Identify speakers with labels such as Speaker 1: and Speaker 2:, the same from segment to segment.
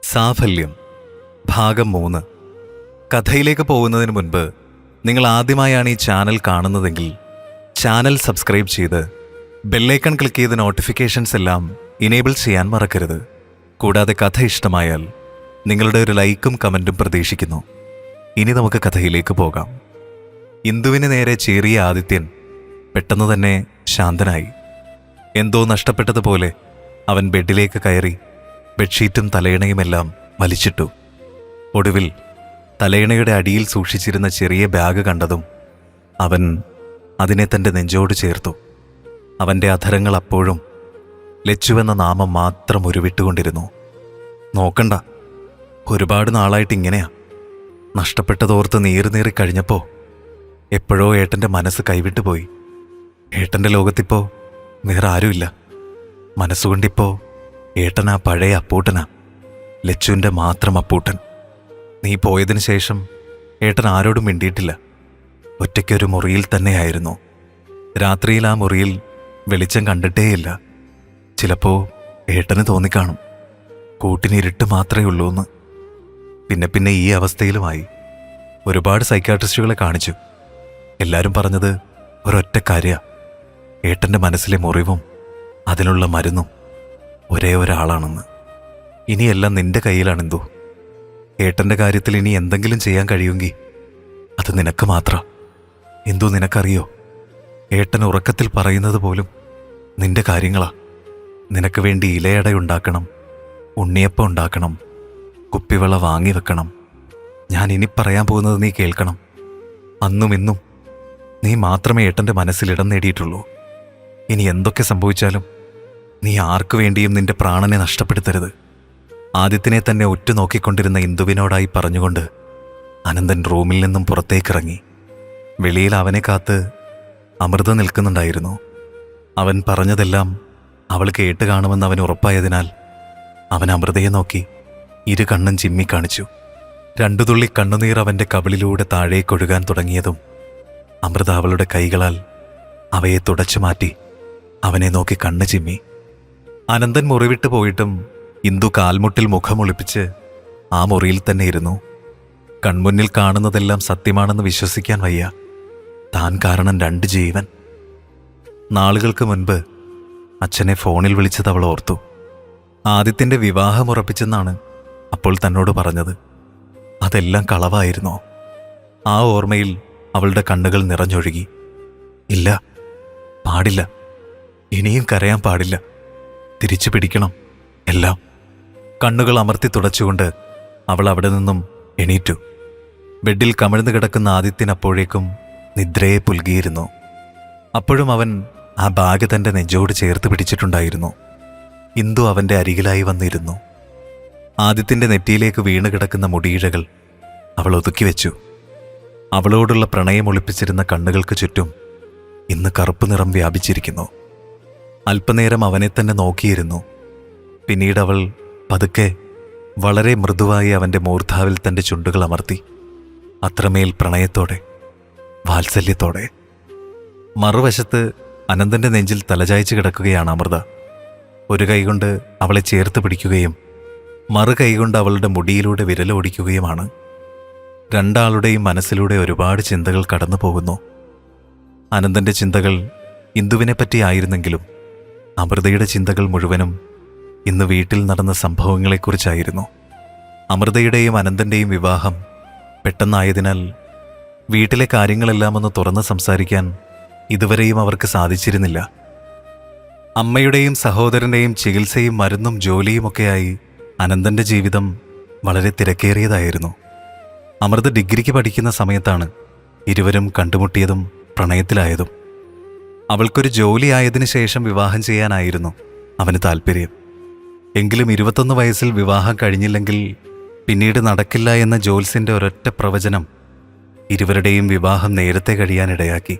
Speaker 1: സാഫല്യം ഭാഗം 3. കഥയിലേക്ക് പോകുന്നതിന് മുൻപ് നിങ്ങൾ ആദ്യമായാണ് ഈ ചാനൽ കാണുന്നതെങ്കിൽ ചാനൽ സബ്സ്ക്രൈബ് ചെയ്ത് ബെല്ലൈക്കൺ ക്ലിക്ക് ചെയ്ത് നോട്ടിഫിക്കേഷൻസ് എല്ലാം ഇനേബിൾ ചെയ്യാൻ മറക്കരുത്. കൂടാതെ കഥ ഇഷ്ടമായാൽ നിങ്ങളുടെ ഒരു ലൈക്കും കമൻറ്റും പ്രതീക്ഷിക്കുന്നു. ഇനി നമുക്ക് കഥയിലേക്ക് പോകാം. ഇന്ദുവിന് നേരെ ചീറിയ ആദിത്യൻ പെട്ടെന്ന് തന്നെ ശാന്തനായി. എന്തോ നഷ്ടപ്പെട്ടതുപോലെ അവൻ ബെഡിലേക്ക് കയറി ബെഡ്ഷീറ്റും തലയിണയുമെല്ലാം വലിച്ചിട്ടു. ഒടുവിൽ തലയിണയുടെ അടിയിൽ സൂക്ഷിച്ചിരുന്ന ചെറിയ ബാഗ് കണ്ടതും അവൻ അതിനെ തൻ്റെ നെഞ്ചോട് ചേർത്തു. അവൻ്റെ അധരങ്ങൾ അപ്പോഴും ലച്ചുവെന്ന നാമം മാത്രം ഉരുവിട്ടുകൊണ്ടിരുന്നു. നോക്കണ്ട, ഒരുപാട് നാളായിട്ട് ഇങ്ങനെയാ. നഷ്ടപ്പെട്ടതോർത്ത് നീറി കഴിഞ്ഞപ്പോൾ എപ്പോഴോ ഏട്ടൻ്റെ മനസ്സ് കൈവിട്ടുപോയി. ഏട്ടൻ്റെ ലോകത്തിപ്പോൾ വേറെ ആരുമില്ല. മനസ്സുകൊണ്ടിപ്പോൾ ഏട്ടനാ പഴയ അപ്പൂട്ടനാ, ലച്ചുവിൻ്റെ മാത്രം അപ്പൂട്ടൻ. നീ പോയതിനു ശേഷം ഏട്ടൻ ആരോടും മിണ്ടിയിട്ടില്ല. ഒറ്റയ്ക്കൊരു മുറിയിൽ തന്നെയായിരുന്നു. രാത്രിയിൽ ആ മുറിയിൽ വെളിച്ചം കണ്ടിട്ടേയില്ല. ചിലപ്പോൾ ഏട്ടന് തോന്നിക്കാണും കൂട്ടിന് ഇരുട്ട് മാത്രമേ ഉള്ളൂ എന്ന്. പിന്നെ ഈ അവസ്ഥയിലുമായി. ഒരുപാട് സൈക്കാട്രിസ്റ്റുകളെ കാണിച്ചു. എല്ലാവരും പറഞ്ഞത് ഒരൊറ്റ കാര്യ, ഏട്ടൻ്റെ മനസ്സിലെ മുറിവും അതിനുള്ള മരുന്നും ഒരേ ഒരാളാണെന്ന്. ഇനിയെല്ലാം നിന്റെ കയ്യിലാണെന്തോ. ഏട്ടൻ്റെ കാര്യത്തിൽ ഇനി എന്തെങ്കിലും ചെയ്യാൻ കഴിയുമെങ്കിൽ അത് നിനക്ക് മാത്രം. എന്തോ നിനക്കറിയോ, ഏട്ടൻ ഉറക്കത്തിൽ പറയുന്നത് പോലും നിന്റെ കാര്യങ്ങളാ. നിനക്ക് വേണ്ടി ഇലയടയുണ്ടാക്കണം, ഉണ്ണിയപ്പം ഉണ്ടാക്കണം, കുപ്പിവെള്ള വാങ്ങി വെക്കണം. ഞാൻ ഇനി പറയാൻ പോകുന്നത് നീ കേൾക്കണം. അന്നും ഇന്നും നീ മാത്രമേ ഏട്ടൻ്റെ മനസ്സിൽ ഇടം നേടിയിട്ടുള്ളൂ. ഇനി എന്തൊക്കെ സംഭവിച്ചാലും നീ ആർക്കു വേണ്ടിയും നിന്റെ പ്രാണനെ നഷ്ടപ്പെടുത്തരുത്. ആദിത്യനെ തന്നെ ഉറ്റുനോക്കിക്കൊണ്ടിരുന്ന ഇന്ദുവിനോടായി പറഞ്ഞുകൊണ്ട് അനന്തൻ റൂമിൽ നിന്നും പുറത്തേക്കിറങ്ങി. വെളിയിൽ അവനെ കാത്ത് അമൃത നിൽക്കുന്നുണ്ടായിരുന്നു. അവൻ പറഞ്ഞതെല്ലാം അവൾ കേട്ട് കാണുമെന്ന് അവൻ ഉറപ്പായതിനാൽ അവൻ അമൃതയെ നോക്കി ഇരു കണ്ണും ചിമ്മിക്കാണിച്ചു. 2 തുള്ളി കണ്ണുനീർ അവൻ്റെ കവിളിലൂടെ താഴേക്കൊഴുകാൻ തുടങ്ങിയതും അമൃത അവളുടെ കൈകളാൽ അവയെ തുടച്ചു മാറ്റി അവനെ നോക്കി കണ്ണ് ചിമ്മി. അനന്തൻ മുറിവിട്ട് പോയിട്ടും ഇന്ദു കാൽമുട്ടിൽ മുഖമൊളിപ്പിച്ച് ആ മുറിയിൽ തന്നെ ഇരുന്നു. കൺമുന്നിൽ കാണുന്നതെല്ലാം സത്യമാണെന്ന് വിശ്വസിക്കാൻ വയ്യ. താൻ കാരണം 2 ജീവൻ. നാളുകൾക്ക് മുൻപ് അച്ഛനെ ഫോണിൽ വിളിച്ചത് അവൾ ഓർത്തു. ആദിത്യൻ്റെ വിവാഹം ഉറപ്പിച്ചെന്നാണ് അപ്പോൾ തന്നോട് പറഞ്ഞത്. അതെല്ലാം കളവായിരുന്നോ? ആ ഓർമ്മയിൽ അവളുടെ കണ്ണുകൾ നിറഞ്ഞൊഴുകി. ഇല്ല, പാടില്ല, ഇനിയും കരയാൻ പാടില്ല. തിരിച്ചു പിടിക്കണം എല്ലാം. കണ്ണുകൾ അമർത്തി തുടച്ചുകൊണ്ട് അവൾ അവിടെ നിന്നും എണീറ്റു. ബെഡിൽ കമിഴ്ന്നു കിടക്കുന്ന ആദിത്യൻ അപ്പോഴേക്കും നിദ്രയെ പുൽകിയിരുന്നു. അപ്പോഴും അവൻ ആ ബാഗ് തൻ്റെ നെഞ്ചോട് ചേർത്ത് പിടിച്ചിട്ടുണ്ടായിരുന്നു. ഇന്ദു അവൻ്റെ അരികിലായി വന്നിരുന്നു. ആദിത്യൻ്റെ നെറ്റിയിലേക്ക് വീണ് കിടക്കുന്ന മുടിയിഴകൾ അവൾ ഒതുക്കി വെച്ചു. അവളോടുള്ള പ്രണയം ഒളിപ്പിച്ചിരുന്ന കണ്ണുകൾക്ക് ചുറ്റും ഇന്ന് കറുപ്പ് നിറം വ്യാപിച്ചിരിക്കുന്നു. അല്പനേരം അവനെ തന്നെ നോക്കിയിരുന്നു. പിന്നീട് അവൾ പതുക്കെ വളരെ മൃദുവായി അവൻ്റെ മൂർധാവിൽ തൻ്റെ ചുണ്ടുകൾ അമർത്തി. അത്രമേൽ പ്രണയത്തോടെ, വാത്സല്യത്തോടെ. മറുവശത്ത് അനന്തൻ്റെ നെഞ്ചിൽ തലചായ്ച്ചു കിടക്കുകയാണ് അമൃത. ഒരു കൈകൊണ്ട് അവളെ ചേർത്ത് പിടിക്കുകയും മറു കൈകൊണ്ട് അവളുടെ മുടിയിലൂടെ വിരലോടിക്കുകയുമാണ്. രണ്ടാളുടെയും മനസ്സിലൂടെ ഒരുപാട് ചിന്തകൾ കടന്നു പോകുന്നു. അനന്തൻ്റെ ചിന്തകൾ ഇന്ദുവിനെപ്പറ്റി ആയിരുന്നെങ്കിലും അമൃതയുടെ ചിന്തകൾ മുഴുവനും ഇന്ന് വീട്ടിൽ നടന്ന സംഭവങ്ങളെക്കുറിച്ചായിരുന്നു. അമൃതയുടെയും അനന്തൻ്റെയും വിവാഹം പെട്ടെന്നായതിനാൽ വീട്ടിലെ കാര്യങ്ങളെല്ലാം ഒന്ന് തുറന്ന് സംസാരിക്കാൻ ഇതുവരെയും അവർക്ക് സാധിച്ചിരുന്നില്ല. അമ്മയുടെയും സഹോദരൻ്റെയും ചികിത്സയും മരുന്നും ജോലിയുമൊക്കെയായി അനന്തൻ്റെ ജീവിതം വളരെ തിരക്കേറിയതായിരുന്നു. അമൃത ഡിഗ്രിക്ക് പഠിക്കുന്ന സമയത്താണ് ഇരുവരും കണ്ടുമുട്ടിയതും പ്രണയത്തിലായതും. അവൾക്കൊരു ജോലി ആയതിനു ശേഷം വിവാഹം ചെയ്യാനായിരുന്നു അവന് താല്പര്യം. എങ്കിലും 21 വയസ്സിൽ വിവാഹം കഴിഞ്ഞില്ലെങ്കിൽ പിന്നീട് നടക്കില്ല എന്ന ജോത്സ്യൻ്റെ ഒരൊറ്റ പ്രവചനം ഇരുവരുടെയും വിവാഹം നേരത്തെ കഴിയാനിടയാക്കി.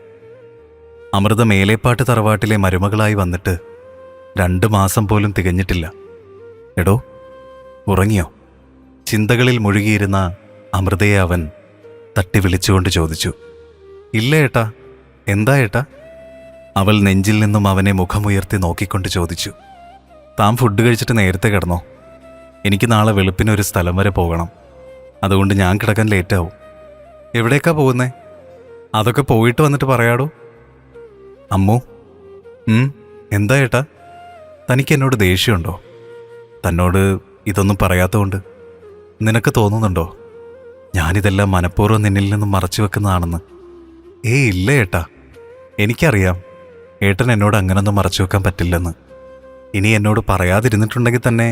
Speaker 1: അമൃത മേലേപ്പാട്ട് തറവാട്ടിലെ മരുമകളായി വന്നിട്ട് 2 മാസം പോലും തികഞ്ഞിട്ടില്ല. എടോ, ഉറങ്ങിയോ? ചിന്തകളിൽ മുഴുകിയിരുന്ന അമൃതയെ അവൻ തട്ടി വിളിച്ചുകൊണ്ട് ചോദിച്ചു. ഇല്ല ഏട്ടാ. എന്താ ഏട്ടാ? അവൾ നെഞ്ചിൽ നിന്നും അവനെ മുഖമുയർത്തി നോക്കിക്കൊണ്ട് ചോദിച്ചു. താൻ ഫുഡ് കഴിച്ചിട്ട് നേരത്തെ കിടന്നോ? എനിക്ക് നാളെ വെളുപ്പിന് ഒരു സ്ഥലം വരെ പോകണം. അതുകൊണ്ട് ഞാൻ കിടക്കാൻ ലേറ്റാവും. എവിടേക്കാ പോകുന്നേ? അതൊക്കെ പോയിട്ട് വന്നിട്ട് പറയാടോ. അമ്മു. എന്താ ഏട്ടാ? തനിക്ക് എന്നോട് ദേഷ്യമുണ്ടോ? തന്നോട് ഇതൊന്നും പറയാത്തതുകൊണ്ട് നിനക്ക് തോന്നുന്നുണ്ടോ ഞാനിതെല്ലാം മനഃപൂർവ്വം നിന്നിൽ നിന്നും മറച്ചു വെക്കുന്നതാണെന്ന്? ഇല്ല ഏട്ടാ, എനിക്കറിയാം ഏട്ടൻ എന്നോട് അങ്ങനൊന്നും മറച്ചു വെക്കാൻ പറ്റില്ലെന്ന്. ഇനി എന്നോട് പറയാതിരുന്നിട്ടുണ്ടെങ്കിൽ തന്നെ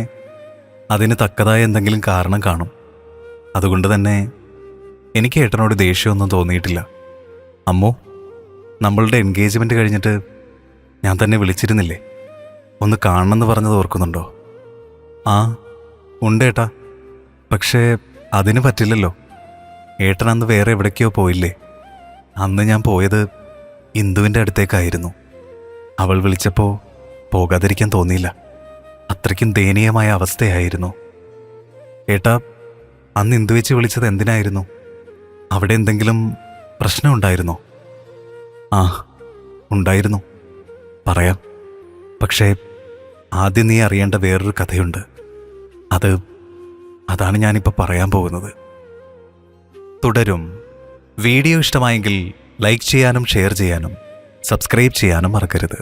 Speaker 1: അതിന് തക്കതായ എന്തെങ്കിലും കാരണം കാണും. അതുകൊണ്ട് തന്നെ എനിക്ക് ഏട്ടനോട് ദേഷ്യമൊന്നും തോന്നിയിട്ടില്ല. അമ്മോ, നമ്മളുടെ എൻഗേജ്മെൻറ്റ് കഴിഞ്ഞിട്ട് ഞാൻ തന്നെ വിളിച്ചിരുന്നില്ലേ? ഒന്ന് കാണണമെന്ന് പറഞ്ഞത് ഓർക്കുന്നുണ്ടോ? ആ ഉണ്ട് ഏട്ടാ. പക്ഷേ അതിന് പറ്റില്ലല്ലോ. ഏട്ടൻ അന്ന് വേറെ എവിടേക്കോ പോയില്ലേ? അന്ന് ഞാൻ പോയത് ഇന്ദുവിൻ്റെ അടുത്തേക്കായിരുന്നു. അവൾ വിളിച്ചപ്പോൾ പോകാതിരിക്കാൻ തോന്നിയില്ല. അത്രയ്ക്കും ദയനീയമായ അവസ്ഥയായിരുന്നു. ഏട്ടാ, അന്ന് ഇന്ദു വെച്ച് വിളിച്ചത് എന്തിനായിരുന്നു? അവിടെ എന്തെങ്കിലും പ്രശ്നമുണ്ടായിരുന്നോ? ആ ഉണ്ടായിരുന്നു, പറയാം. പക്ഷേ ആദ്യം നീ അറിയേണ്ട വേറൊരു കഥയുണ്ട്. അതാണ് ഞാനിപ്പോൾ പറയാൻ പോകുന്നത്. തുടരും. വീഡിയോ ഇഷ്ടമായെങ്കിൽ ലൈക്ക് ചെയ്യാനും ഷെയർ ചെയ്യാനും സബ്സ്ക്രൈബ് ചെയ്യാനും മറക്കരുത്.